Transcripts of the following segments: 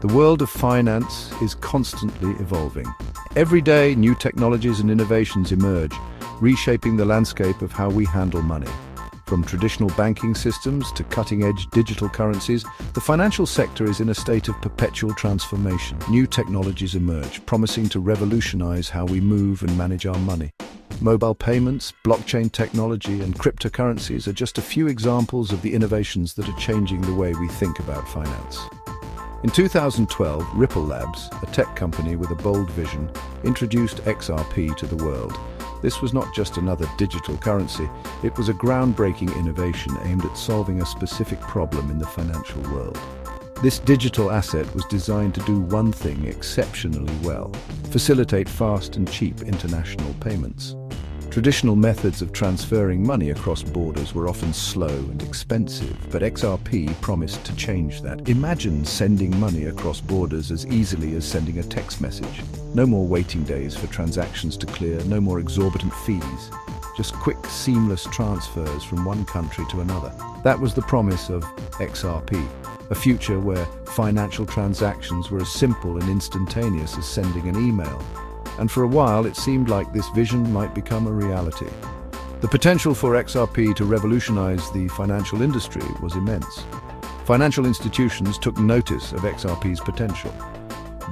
The world of finance is constantly evolving. Every day, new technologies and innovations emerge, reshaping the landscape of how we handle money. From traditional banking systems to cutting-edge digital currencies, the financial sector is in a state of perpetual transformation. New technologies emerge, promising to revolutionize how we move and manage our money. Mobile payments, blockchain technology, and cryptocurrencies are just a few examples of the innovations that are changing the way we think about finance. In 2012, Ripple Labs, a tech company with a bold vision, introduced XRP to the world. This was not just another digital currency, it was a groundbreaking innovation aimed at solving a specific problem in the financial world. This digital asset was designed to do one thing exceptionally well: facilitate fast and cheap international payments. Traditional methods of transferring money across borders were often slow and expensive, but XRP promised to change that. Imagine sending money across borders as easily as sending a text message. No more waiting days for transactions to clear, no more exorbitant fees. Just quick, seamless transfers from one country to another. That was the promise of XRP, a future where financial transactions were as simple and instantaneous as sending an email. And for a while, it seemed like this vision might become a reality. The potential for XRP to revolutionize the financial industry was immense. Financial institutions took notice of XRP's potential.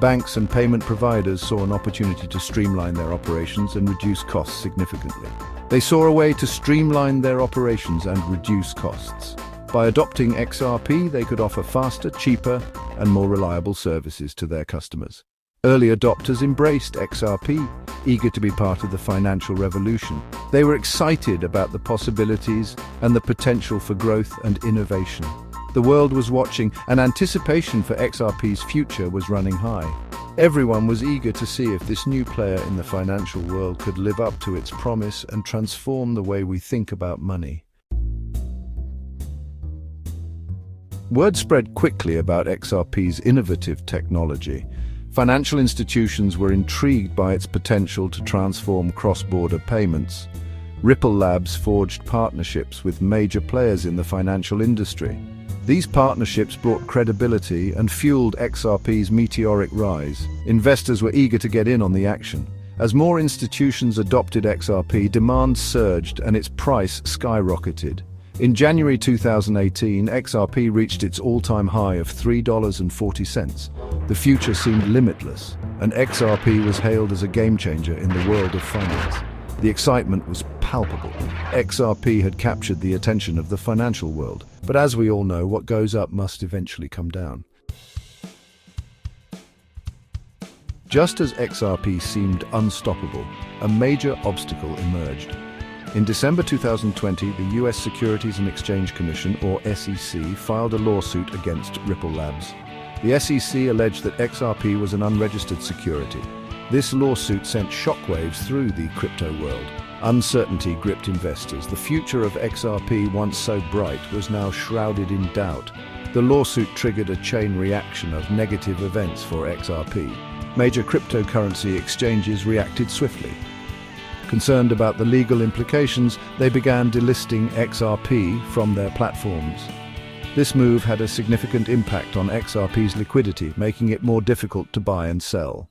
Banks and payment providers saw an opportunity to streamline their operations and reduce costs significantly. They saw a way to streamline their operations and reduce costs. By adopting XRP, they could offer faster, cheaper, and more reliable services to their customers. Early adopters embraced XRP, eager to be part of the financial revolution. They were excited about the possibilities and the potential for growth and innovation. The world was watching, and anticipation for XRP's future was running high. Everyone was eager to see if this new player in the financial world could live up to its promise and transform the way we think about money. Word spread quickly about XRP's innovative technology. Financial institutions were intrigued by its potential to transform cross-border payments. Ripple Labs forged partnerships with major players in the financial industry. These partnerships brought credibility and fueled XRP's meteoric rise. Investors were eager to get in on the action. As more institutions adopted XRP, demand surged and its price skyrocketed. In January 2018, XRP reached its all-time high of $3.40. The future seemed limitless, and XRP was hailed as a game-changer in the world of finance. The excitement was palpable. XRP had captured the attention of the financial world, but as we all know, what goes up must eventually come down. Just as XRP seemed unstoppable, a major obstacle emerged. In December 2020, the US Securities and Exchange Commission, or SEC, filed a lawsuit against Ripple Labs. The SEC alleged that XRP was an unregistered security. This lawsuit sent shockwaves through the crypto world. Uncertainty gripped investors. The future of XRP, once so bright, was now shrouded in doubt. The lawsuit triggered a chain reaction of negative events for XRP. Major cryptocurrency exchanges reacted swiftly. Concerned about the legal implications, they began delisting XRP from their platforms. This move had a significant impact on XRP's liquidity, making it more difficult to buy and sell.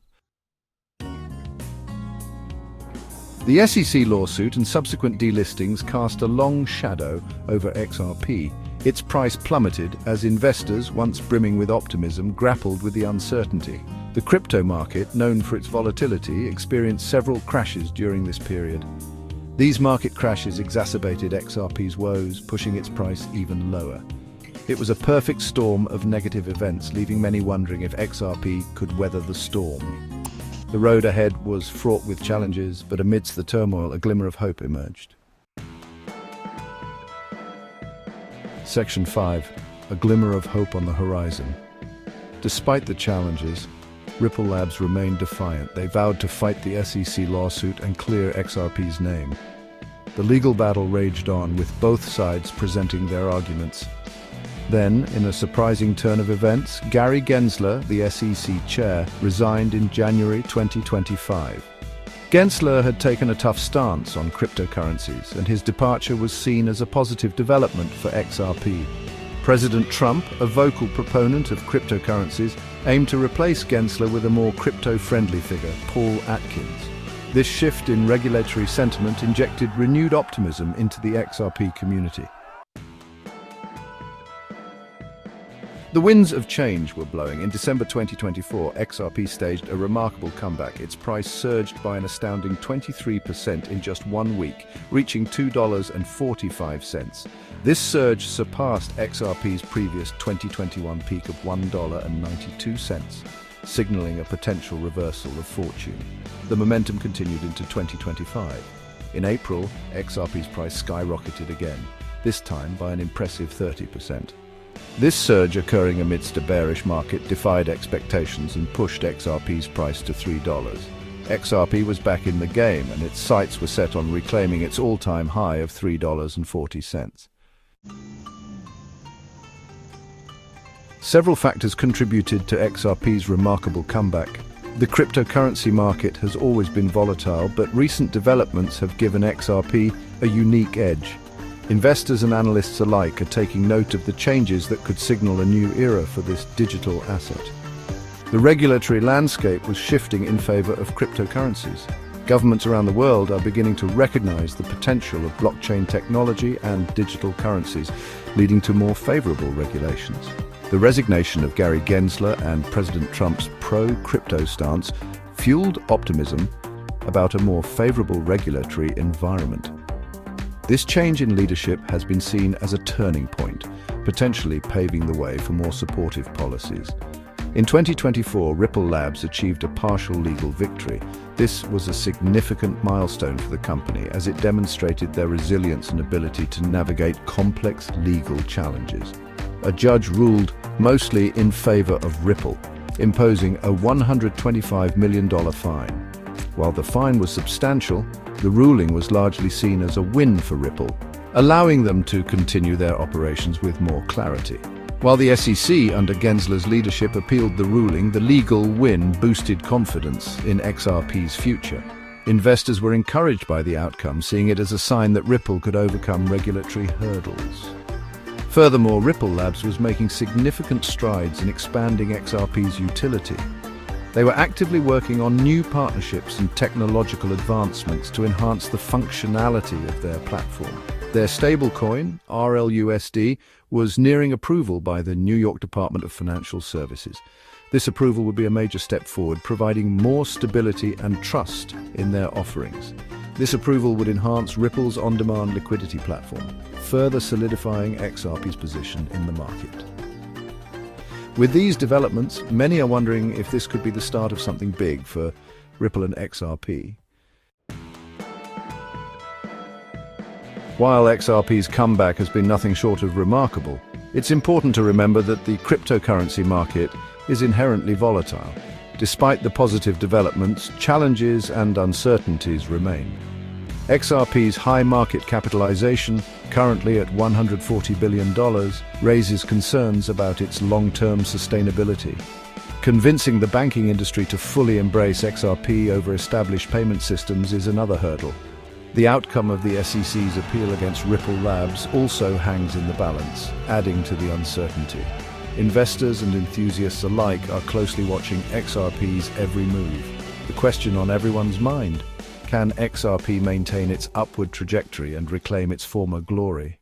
The SEC lawsuit and subsequent delistings cast a long shadow over XRP. Its price plummeted as investors, once brimming with optimism, grappled with the uncertainty. The crypto market, known for its volatility, experienced several crashes during this period. These market crashes exacerbated XRP's woes, pushing its price even lower. It was a perfect storm of negative events, leaving many wondering if XRP could weather the storm. The road ahead was fraught with challenges, but amidst the turmoil, a glimmer of hope emerged. Section 5. A glimmer of hope on the horizon. Despite the challenges, Ripple Labs remained defiant. They vowed to fight the SEC lawsuit and clear XRP's name. The legal battle raged on, with both sides presenting their arguments. Then, in a surprising turn of events, Gary Gensler, the SEC chair, resigned in January 2025. Gensler had taken a tough stance on cryptocurrencies, and his departure was seen as a positive development for XRP. President Trump, a vocal proponent of cryptocurrencies, aimed to replace Gensler with a more crypto-friendly figure, Paul Atkins. This shift in regulatory sentiment injected renewed optimism into the XRP community. The winds of change were blowing. In December 2024, XRP staged a remarkable comeback. Its price surged by an astounding 23% in just 1 week, reaching $2.45. This surge surpassed XRP's previous 2021 peak of $1.92, signaling a potential reversal of fortune. The momentum continued into 2025. In April, XRP's price skyrocketed again, this time by an impressive 30%. This surge, occurring amidst a bearish market, defied expectations and pushed XRP's price to $3. XRP was back in the game, and its sights were set on reclaiming its all-time high of $3.40. Several factors contributed to XRP's remarkable comeback. The cryptocurrency market has always been volatile, but recent developments have given XRP a unique edge. Investors and analysts alike are taking note of the changes that could signal a new era for this digital asset. The regulatory landscape was shifting in favor of cryptocurrencies. Governments around the world are beginning to recognize the potential of blockchain technology and digital currencies, leading to more favorable regulations. The resignation of Gary Gensler and President Trump's pro-crypto stance fueled optimism about a more favorable regulatory environment. This change in leadership has been seen as a turning point, potentially paving the way for more supportive policies. In 2024, Ripple Labs achieved a partial legal victory. This was a significant milestone for the company, as it demonstrated their resilience and ability to navigate complex legal challenges. A judge ruled mostly in favor of Ripple, imposing a $125 million fine. While the fine was substantial, the ruling was largely seen as a win for Ripple, allowing them to continue their operations with more clarity. While the SEC under Gensler's leadership appealed the ruling, the legal win boosted confidence in XRP's future. Investors were encouraged by the outcome, seeing it as a sign that Ripple could overcome regulatory hurdles. Furthermore, Ripple Labs was making significant strides in expanding XRP's utility. They were actively working on new partnerships and technological advancements to enhance the functionality of their platform. Their stablecoin, RLUSD, was nearing approval by the New York Department of Financial Services. This approval would be a major step forward, providing more stability and trust in their offerings. This approval would enhance Ripple's on-demand liquidity platform, further solidifying XRP's position in the market. With these developments, many are wondering if this could be the start of something big for Ripple and XRP. While XRP's comeback has been nothing short of remarkable, it's important to remember that the cryptocurrency market is inherently volatile. Despite the positive developments, challenges and uncertainties remain. XRP's high market capitalization, currently at $140 billion, raises concerns about its long-term sustainability. Convincing the banking industry to fully embrace XRP over established payment systems is another hurdle. The outcome of the SEC's appeal against Ripple Labs also hangs in the balance, adding to the uncertainty. Investors and enthusiasts alike are closely watching XRP's every move. The question on everyone's mind: can XRP maintain its upward trajectory and reclaim its former glory?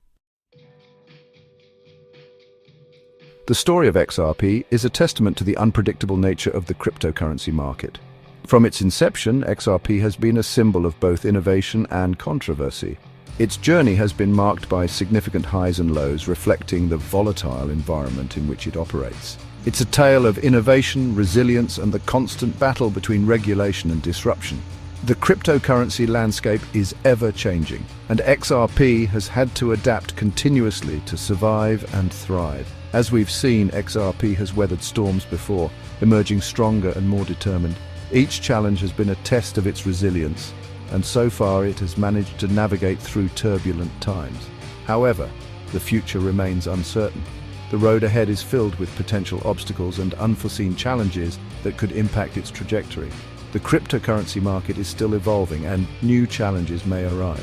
The story of XRP is a testament to the unpredictable nature of the cryptocurrency market. From its inception, XRP has been a symbol of both innovation and controversy. Its journey has been marked by significant highs and lows, reflecting the volatile environment in which it operates. It's a tale of innovation, resilience, and the constant battle between regulation and disruption. The cryptocurrency landscape is ever-changing, and XRP has had to adapt continuously to survive and thrive. As we've seen, XRP has weathered storms before, emerging stronger and more determined. Each challenge has been a test of its resilience, and so far it has managed to navigate through turbulent times. However, the future remains uncertain. The road ahead is filled with potential obstacles and unforeseen challenges that could impact its trajectory. The cryptocurrency market is still evolving, and new challenges may arise.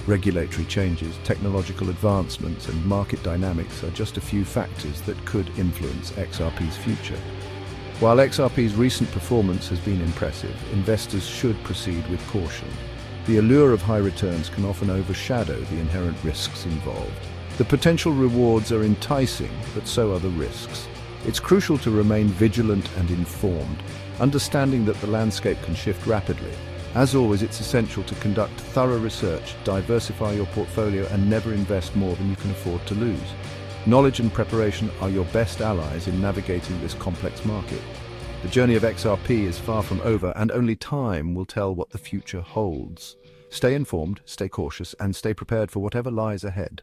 Regulatory changes, technological advancements, and market dynamics are just a few factors that could influence XRP's future. While XRP's recent performance has been impressive, investors should proceed with caution. The allure of high returns can often overshadow the inherent risks involved. The potential rewards are enticing, but so are the risks. It's crucial to remain vigilant and informed, understanding that the landscape can shift rapidly. As always, it's essential to conduct thorough research, diversify your portfolio, and never invest more than you can afford to lose. Knowledge and preparation are your best allies in navigating this complex market. The journey of XRP is far from over, and only time will tell what the future holds. Stay informed, stay cautious, and stay prepared for whatever lies ahead.